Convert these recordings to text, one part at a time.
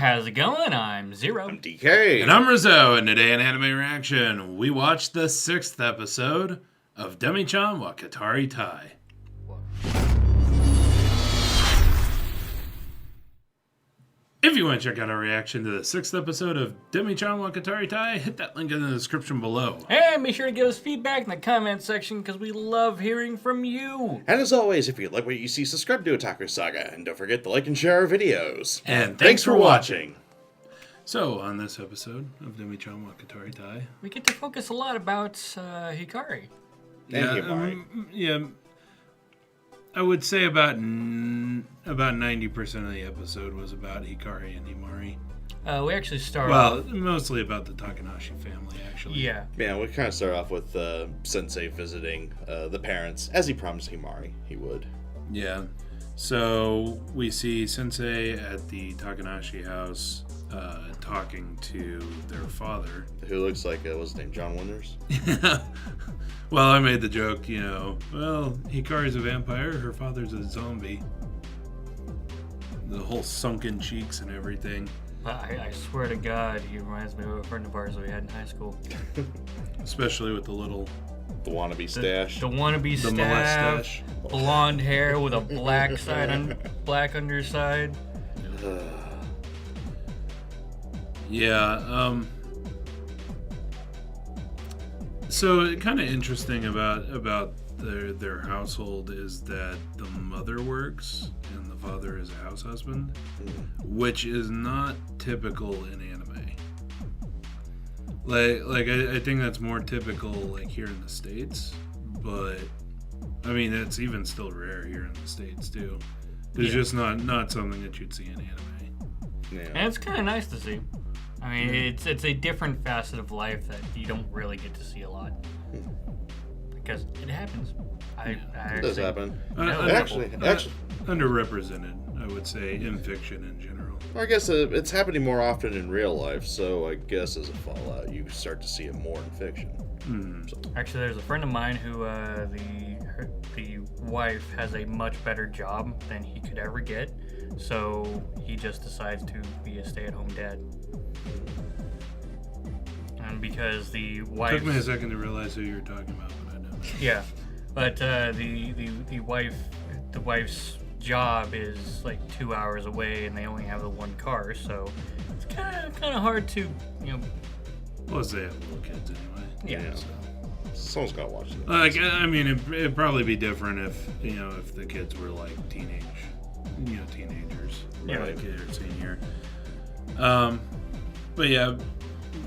how's it going? I'm Zero. I'm DK. And I'm Rizzo, and today in Anime Reaction, we watched the 6th episode of Demi-chan wa Kataritai. If you want to check out our reaction to the 6th episode of Demi-chan wa Kataritai, hit that link in the description below. And be sure to give us feedback in the comment section because we love hearing from you. And as always, if you like what you see, subscribe to Otaku Saga, and don't forget to like and share our videos. And thanks for watching. So, on this episode of Demi-chan wa Kataritai, We get to focus a lot about Hikari. And Himari. yeah, I would say about 90% of the episode was about Hikari and Himari. We actually start Well, mostly about the Takahashi family, actually. Yeah. Yeah, we kind of start off with Sensei visiting the parents, as he promised Himari he would. Yeah. So we see Sensei at the Takahashi house talking to their father. Who looks like, what's his name, John Winters? Well, I made the joke, well, Hikari's a vampire, her father's a zombie. The whole sunken cheeks and everything. I swear to God, he reminds me of a friend of ours that we had in high school. Especially with the little... The wannabe stash. The wannabe The stash. mustache. Blonde hair with a black side black underside. Yeah, so kind of interesting about their household is that the mother works and the father is a house husband, which is not typical in anime. I think that's more typical like here in the States, but I mean it's even still rare here in the States too. It's just not something that you'd see in anime. Yeah. And it's kind of nice to see. I mean, it's a different facet of life that you don't really get to see a lot. Because it happens. It does happen. Actually, underrepresented, I would say, in fiction in general. I guess it's happening more often in real life, so I guess as a fallout, you start to see it more in fiction. So. Actually, there's a friend of mine who the wife has a much better job than he could ever get, so he just decides to be a stay-at-home dad. And because the wife Took me a second to realize who you were talking about, but I know. Yeah, but the wife's job is like 2 hours away, and they only have the one car, so it's kind of hard to Plus, they have little kids anyway. Yeah. So. Someone's gotta watch it. I mean, it'd probably be different if the kids were like teenagers, Yeah. like or senior. But yeah,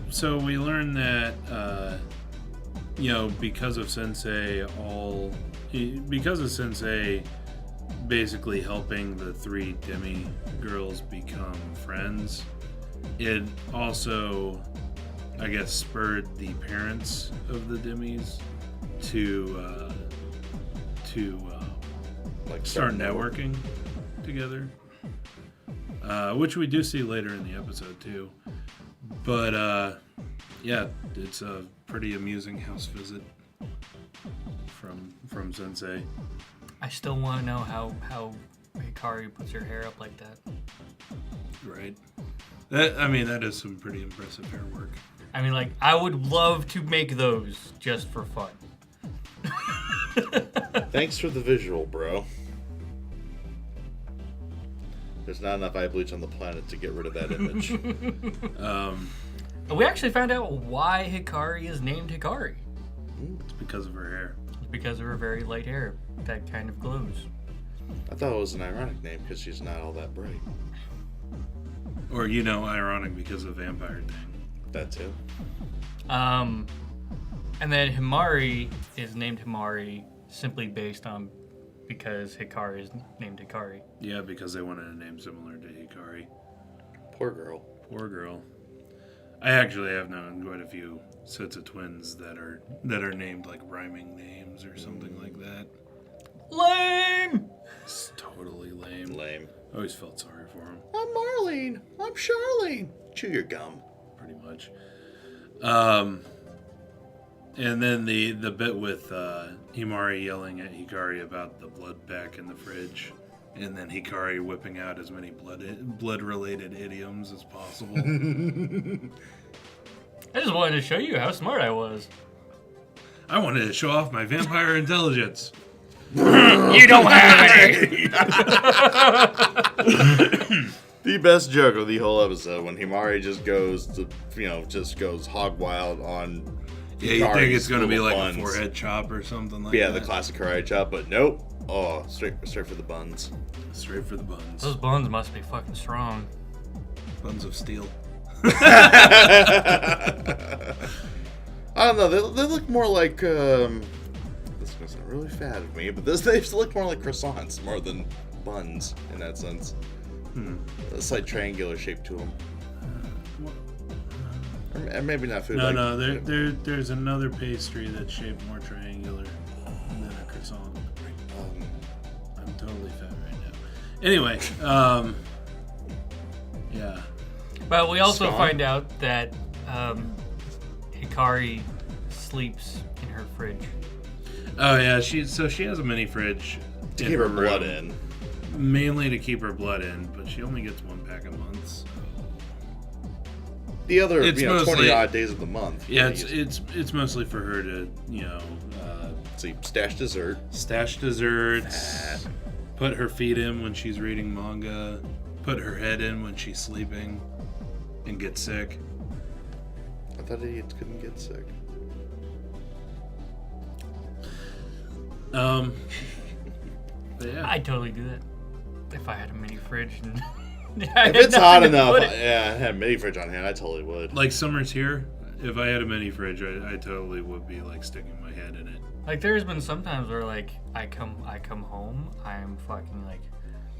so we learned that because of Sensei basically helping the 3 Demi girls become friends, it also, I guess, spurred the parents of the Demis to start networking together, which we do see later in the episode too. But yeah, it's a pretty amusing house visit from Sensei. I still want to know how Hikari puts her hair up like that. Right. That is some pretty impressive hair work. I mean, like, I would love to make those just for fun. Thanks for the visual, bro. There's not enough eye bleach on the planet to get rid of that image. We actually found out why Hikari is named Hikari. It's because of her hair. It's because of her very light hair that kind of glows. I thought it was an ironic name because she's not all that bright. Or, ironic because of the vampire thing. That too. And then Himari is named Himari simply based on because Hikari is named Hikari. Yeah, because they wanted a name similar to Hikari. Poor girl. Poor girl. I actually have known quite a few sets of twins that are named like rhyming names or something like that. Lame! It's totally lame. Lame. I always felt sorry for him. I'm Marlene. I'm Charlene. Chew your gum. Pretty much. And then the bit with Himari yelling at Hikari about the blood back in the fridge. And then Hikari whipping out as many blood-related idioms as possible. I just wanted to show you how smart I was. I wanted to show off my vampire intelligence. You don't have any! The best joke of the whole episode when Himari just goes to, just goes hog wild on. Yeah, you think it's going to be like buns. a forehead chop or something like Yeah, that? the classic karate chop, but nope. Oh, straight for the buns. Straight for the buns. Those buns must be fucking strong. Buns of steel. I don't know. They look more like. This is gonna sound really fat of me, but they look more like croissants more than buns in that sense. A slight triangular shape to them. Or maybe not food. No, there's another pastry that's shaped more triangular than a croissant. I'm totally fat right now. Anyway, yeah. But we also Scone? find out that Hikari sleeps in her fridge. Oh yeah, she has a mini fridge to in keep her room, blood in. mainly to keep her blood in, but she only gets 1 pack a month. So. The other, It's 20 mostly- odd days of the month. Yeah, it's mostly for her to see, stash dessert. stash desserts, put her feet in when she's reading manga, put her head in when she's sleeping, and get sick. I thought idiots couldn't get sick. But yeah. I'd totally do that if I had a mini fridge. And If it's hot enough, I had a mini fridge on hand, I totally would. Like summer's here. If I had a mini fridge, I totally would be like sticking my head in it. Like there's been some times where like I come home, I'm fucking like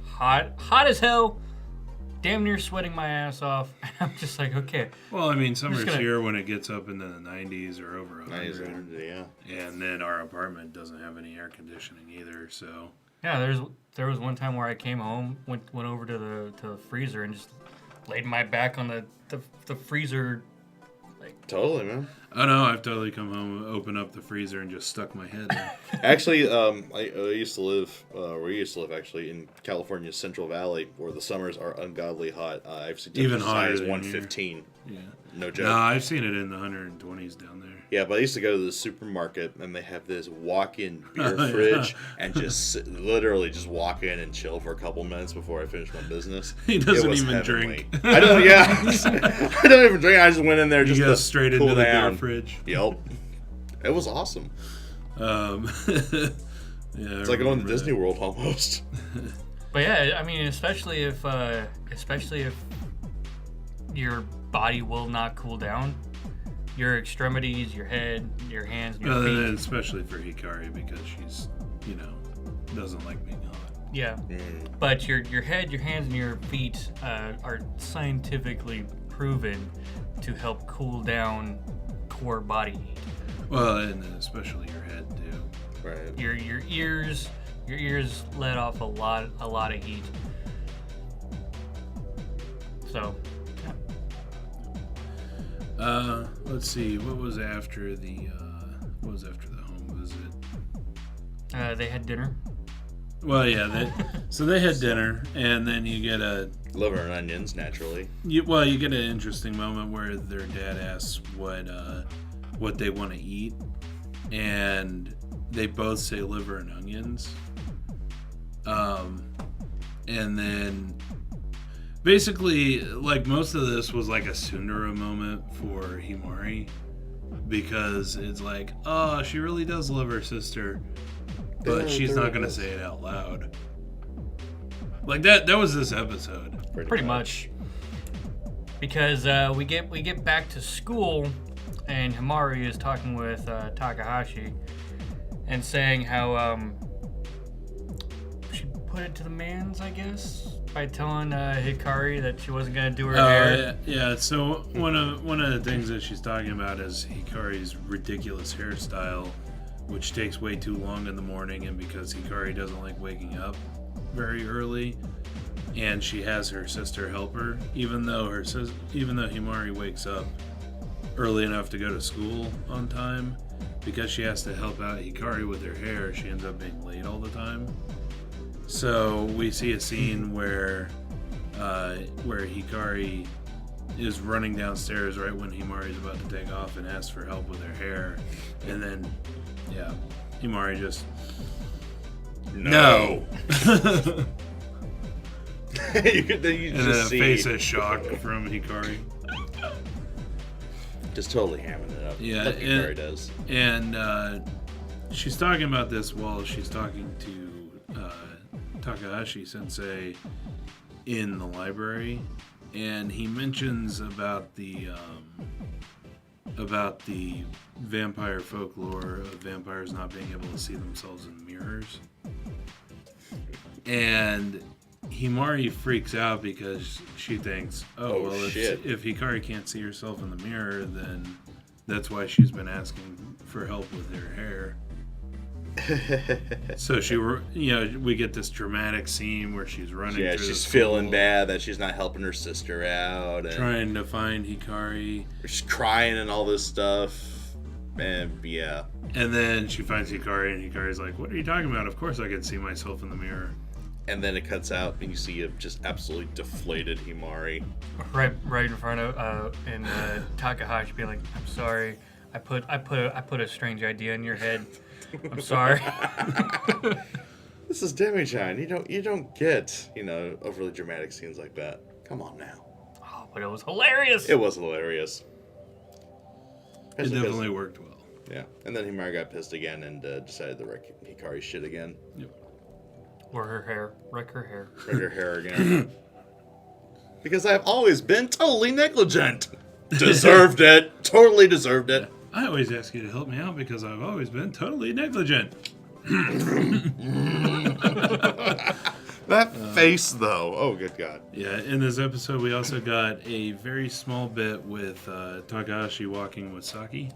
hot as hell, damn near sweating my ass off. And I'm just like, okay. Well, I mean, summer's gonna- here when it gets up into the 90s or over 100. Yeah. And then our apartment doesn't have any air conditioning either, so. Yeah, there was one time where I came home, went over to the freezer and just laid my back on the freezer. Totally, man. Oh no, I've totally come home, opened up the freezer, and just stuck my head in. Actually, I used to live, we used to live actually in California's Central Valley, where the summers are ungodly hot. I've seen Even temperatures as high hotter as than 115. Yeah. No joke. No, I've seen it in the 120s down there. Yeah, but I used to go to the supermarket and they have this walk-in beer Oh, yeah. fridge and just literally just walk in and chill for a couple minutes before I finish my business. He It doesn't was even heavenly. drink. I don't. Yeah, I don't even drink. I just went in there You just go to straight cool into the down. beer fridge. Yep, it was awesome. Yeah, It's like going to Disney World almost. But yeah, I mean, especially if your body will not cool down, your extremities, your head, your hands, and your feet. And especially for Hikari because she's, doesn't like being hot. Yeah, but your head, your hands, and your feet are scientifically proven to help cool down core body heat. Well, and especially your head too. Right. Your ears let off a lot of heat. So, Let's see. What was after the home visit? they had dinner. Well, yeah. So they had dinner, and then you get Liver and onions, naturally. you get an interesting moment where their dad asks what they want to eat, and they both say liver and onions. And then basically, like, most of this was like a tsundere moment for Himari, because it's like, oh, she really does love her sister, but she's not gonna say it out loud. Like that was this episode. Pretty much. Because we get back to school, and Himari is talking with Takahashi, and saying how she put it to the mans, I guess, by telling Hikari that she wasn't gonna do her hair. Yeah. So one of the things that she's talking about is Hikari's ridiculous hairstyle, which takes way too long in the morning, and because Hikari doesn't like waking up very early, and she has her sister help her, even though Himari wakes up early enough to go to school on time, because she has to help out Hikari with her hair, she ends up being late all the time. So we see a scene where Hikari is running downstairs right when Himari's about to take off and asks for help with her hair, and then Himari just no. you and then a face of shock from Hikari. Just totally hamming it up. Yeah, like Hikari does. And she's talking about this while she's talking to Takahashi Sensei in the library, and he mentions about the vampire folklore of vampires not being able to see themselves in mirrors. And Himari freaks out because she thinks, if Hikari can't see herself in the mirror, then that's why she's been asking for help with her hair. So we get this dramatic scene where she's running through she's the feeling school, bad that she's not helping her sister out. And trying to find Hikari. She's crying and all this stuff. And yeah. And then she finds Hikari, and Hikari's like, what are you talking about? Of course I can see myself in the mirror. And then it cuts out, and you see a just absolutely deflated Himari. Right in front of Takahashi being like, I'm sorry, I put a strange idea in your head. I'm sorry. This is Demi-chan. You don't get, overly dramatic scenes like that. Come on now. Oh, but it was hilarious. It was hilarious. It definitely worked well. Yeah. And then Himari got pissed again and decided to wreck Hikari's shit again. Yep. Or her hair. Wreck her hair. Wreck her hair again. Because I've always been totally negligent. Deserved it. Totally deserved it. I always ask you to help me out because I've always been totally negligent. That face, though. Oh, good God. Yeah, in this episode, we also got a very small bit with Takahashi walking with Sakie.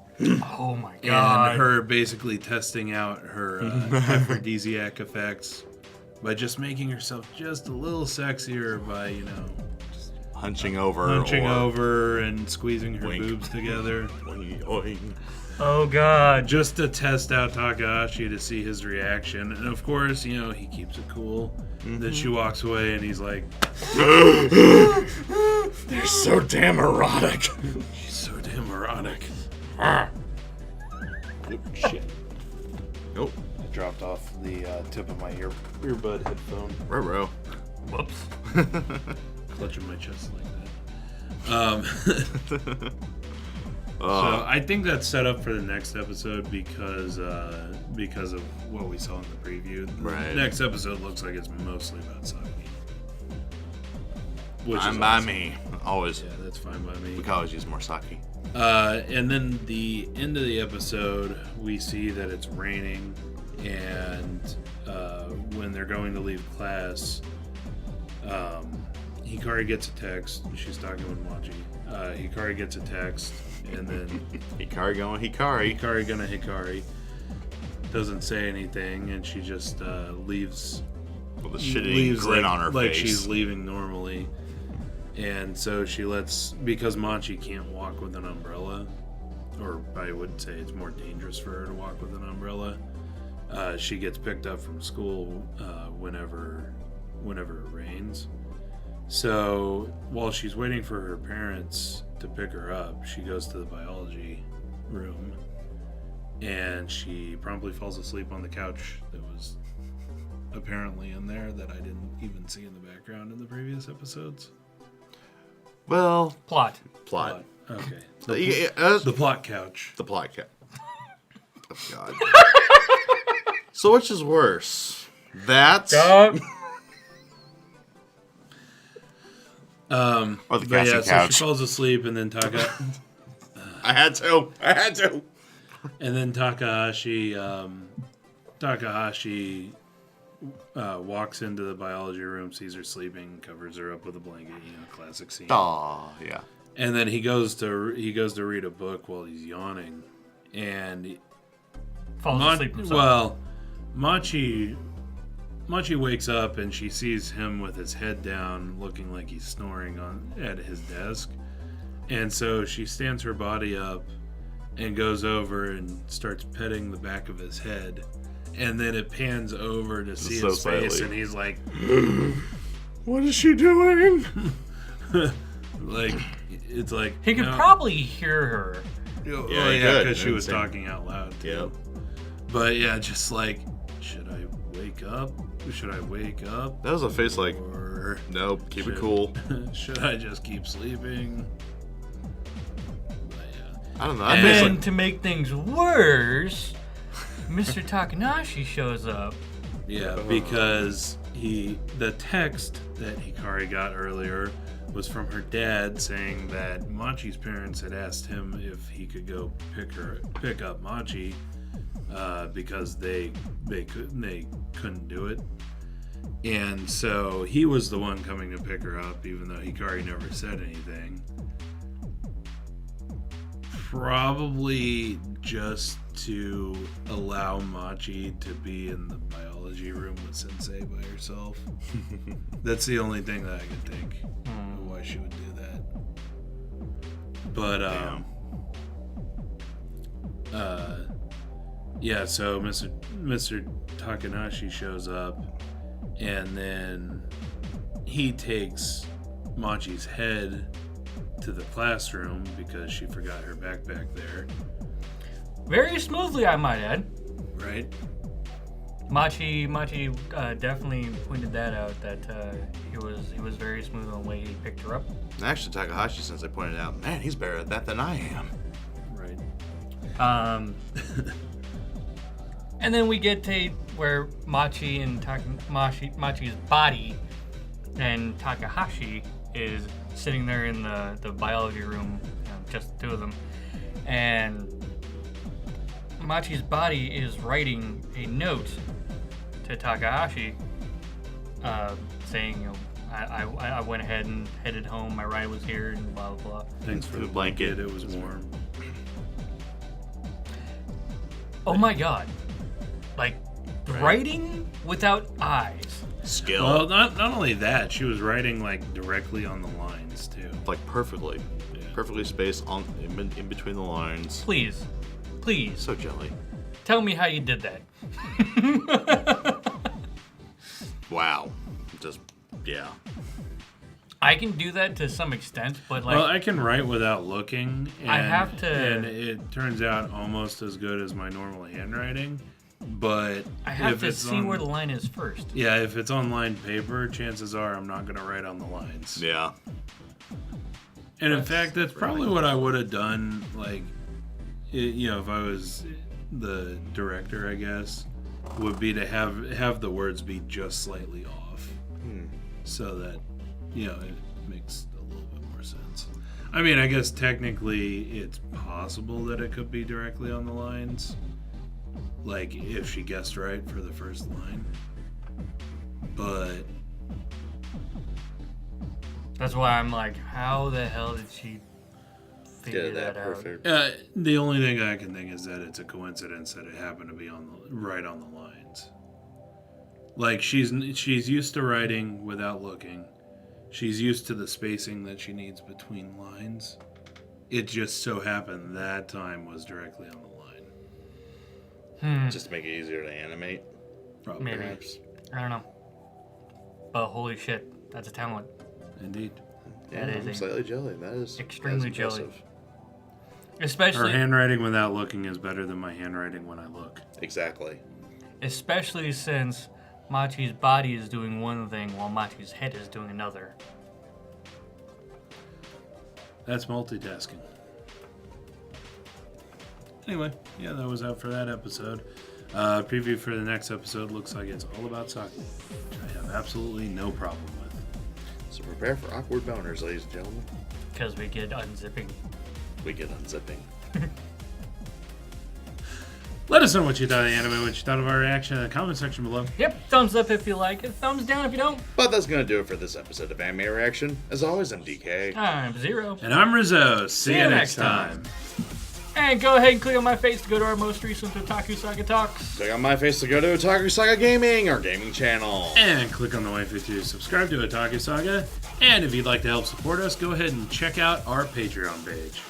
Oh, my God. And her basically testing out her aphrodisiac effects by just making herself just a little sexier by, hunching over and squeezing her boobs together. Oh, God. Just to test out Takahashi to see his reaction. And of course, he keeps it cool. Mm-hmm. Then she walks away and he's like, they're so damn erotic. She's so damn erotic. Oop, shit. Nope. I dropped off the tip of my earbud headphone. Ruh-roh. Whoops. Clutching my chest like that. So I think that's set up for the next episode because of what we saw in the preview. Right. The next episode looks like it's mostly about Sakie. Which fine is by awesome. Me. Always. Yeah, that's fine by me. We can always use more Sakie. And then the end of the episode, we see that it's raining, and when they're going to leave class, Hikari gets a text. She's talking with Machi. Hikari gets a text, and then Hikari going Hikari. Hikari gonna Hikari. Doesn't say anything, and she just leaves. With a shitty grin on her like face. She's leaving normally. And so she because Machi can't walk with an umbrella, or I would say it's more dangerous for her to walk with an umbrella. She gets picked up from school whenever it rains. So while she's waiting for her parents to pick her up, she goes to the biology room, and she promptly falls asleep on the couch that was apparently in there that I didn't even see in the background in the previous episodes. Well, Plot. Okay. The plot couch. The plot couch. Oh, God. So which is worse? That or the casting couch? So she falls asleep, and then I had to. And then Takahashi walks into the biology room, sees her sleeping, covers her up with a blanket. Classic scene. Aw, yeah. And then he goes to read a book while he's yawning, and Falls asleep himself. Well, Machi wakes up and she sees him with his head down, looking like he's snoring at his desk, and so she stands her body up and goes over and starts petting the back of his head. and then it pans over to see So his face, slightly. and he's like, What is she doing? like, it's like He could no. probably hear her. Oh, Yeah, he yeah, could. because she was Insane. talking out loud too. Yep. But yeah, just like, should I wake up? Should I wake up? That was a face like, Or nope, keep it should- cool. Should I just keep sleeping? But yeah. I don't know. And- That face And like, to make things worse, Mr. Takahashi shows up. Yeah, because the text that Hikari got earlier was from her dad saying that Machi's parents had asked him if he could go pick up Machi because they couldn't do it. And so he was the one coming to pick her up, even though Hikari never said anything. Probably just to allow Machi to be in the biology room with Sensei by herself. That's the only thing that I could think of why she would do that. But yeah, so Mr. Takahashi shows up, and then he takes Machi's head to the classroom because she forgot her backpack there, Very smoothly, I might add. right? Machi definitely pointed that out, that he was very smooth on the way he picked her up. actually, Takahashi, since I pointed out, man, he's better at that than I am. Right. And then we get to where Machi and Machi's body and Takahashi is sitting there in the biology room, just the two of them, and Machi's body is writing a note to Takahashi, saying, I went ahead and headed home. My ride was here, and blah blah blah. Thanks for the blanket. It was warm. Oh my god! Like writing without eyes. Skill. Well, not only that, she was writing like directly on the lines too. Like perfectly. Yeah. Perfectly spaced in between the lines. Please, So jelly. tell me how you did that. Wow. Just, yeah. I can do that to some extent, but like Well, I can write without looking. And, I have to- and it turns out almost as good as my normal handwriting. But I have if to it's see on, where the line is first. Yeah, if it's on lined paper, chances are I'm not going to write on the lines. Yeah. And in fact, that's probably what I would have done. Like, if I was the director, I guess, would be to have the words be just slightly off, so that it makes a little bit more sense. I mean, I guess technically it's possible that it could be directly on the lines, like if she guessed right for the first line, but. That's why I'm like, how the hell did she figure Get that that out? perfect. The only thing I can think is that it's a coincidence that it happened to be right on the lines. Like she's used to writing without looking. She's used to the spacing that she needs between lines. It just so happened that time was directly on the line. Just to make it easier to animate. Probably. Maybe. Perhaps. I don't know. But holy shit, that's a talent. Indeed. That is I'm a- slightly jelly. That is extremely that's jelly. impressive. Her Especially handwriting without looking is better than my handwriting when I look. Exactly. especially since Machi's body is doing one thing while Machi's head is doing another. That's multitasking. Anyway, yeah, that was out for that episode. Preview for the next episode looks like it's all about Sakie, which I have absolutely no problem with. So prepare for awkward boners, ladies and gentlemen. Because we get unzipping. We get unzipping. Let us know what you thought of the anime, what you thought of our reaction in the comment section below. Yep, thumbs up if you like it, thumbs down if you don't. But that's going to do it for this episode of Anime Reaction. As always, I'm DK. I'm Zero. And I'm Rizzo. See you next time. And go ahead and click on my face to go to our most recent Otaku Saga talks. Click on my face to go to Otaku Saga Gaming, our gaming channel. And click on the waifu to subscribe to Otaku Saga. And if you'd like to help support us, go ahead and check out our Patreon page.